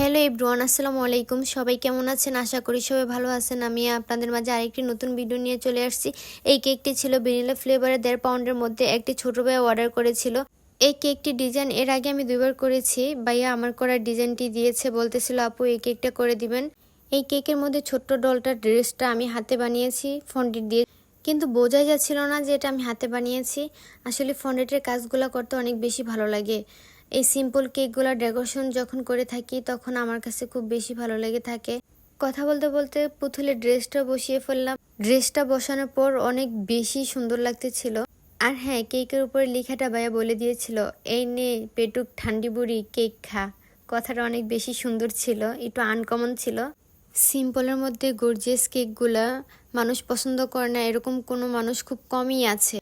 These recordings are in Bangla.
হ্যালো এভরিওয়ান, আসসালামু আলাইকুম। সবাই কেমন আছেন? আশা করি সবাই ভালো আছেন। আমি আপনাদের মাঝে আরেকটি নতুন ভিডিও নিয়ে চলে আসছি। এই কেকটি ছিল ভ্যানিলা ফ্লেভারের 1.5 পাউন্ডের মধ্যে। একটি ছোট ভাই অর্ডার করেছিল। এই কেকটি ডিজাইন এর আগে আমি 2বার করেছি। ভাইয়া আমার করা ডিজাইনটি দিয়েছে, বলতেছিল আপু এই কেকটা করে দিবেন। এই কেকের মধ্যে ছোট্ট ডলটার ড্রেসটা আমি হাতে বানিয়েছি ফন্ডিট দিয়ে, কিন্তু বোঝাই যাচ্ছিল না যে এটা আমি হাতে বানিয়েছি। আসলে ফন্ডিটের কাজগুলো করতে অনেক বেশি ভালো লাগে। এই সিম্পল কেকগুলো ডেকোরেশন যখন করে থাকি তখন আমার কাছে খুব বেশি ভালো লেগে থাকে। কথা বলতে বলতে পুতুলের ড্রেসটা বসিয়ে ফেললাম। ড্রেসটা বসানোর পর অনেক বেশি সুন্দর লাগতেছিল। আর হ্যাঁ, কেকের উপরে লেখাটা ভাইয়া বলে দিয়েছিল, এই নে পেটুক ঠান্ডি বুড়ি কেক খা। কথাটা অনেক বেশি সুন্দর ছিল, একটু আনকমন ছিল। সিম্পলের মধ্যে গর্জিয়াস কেকগুলা মানুষ পছন্দ করে না, এরকম কোনো মানুষ খুব কমই আছে।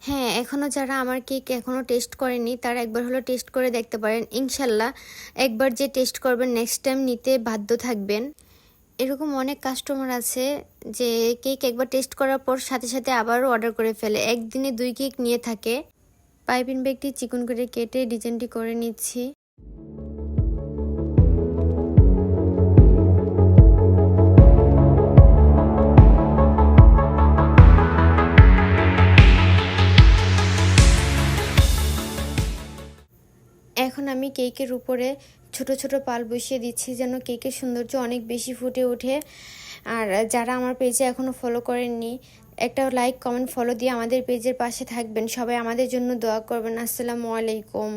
হ্যাঁ, এখনও যারা আমার কেক এখনও টেস্ট করেনি তারা একবার হলো টেস্ট করে দেখতে পারেন। ইনশাল্লাহ একবার যে টেস্ট করবেন নেক্সট টাইম নিতে বাধ্য থাকবেন। এরকম অনেক কাস্টমার আছে যে কেক একবার টেস্ট করার পর সাথে সাথে আবারও অর্ডার করে ফেলে, একদিনে 2 কেক নিয়ে থাকে। পাইপিং ব্যাগটি চিকন করে কেটে ডিজাইনটি করে নিচ্ছি। এখন আমি কেকের উপরে ছোট ছোট পাল বসিয়ে দিচ্ছি যেন কেকের সৌন্দর্য অনেক বেশি ফুটে ওঠে। আর যারা আমার পেজে এখনও ফলো করেননি, একটা লাইক কমেন্ট ফলো দিয়ে আমাদের পেজের পাশে থাকবেন। সবাই আমাদের জন্য দোয়া করবেন। আসসালামু আলাইকুম।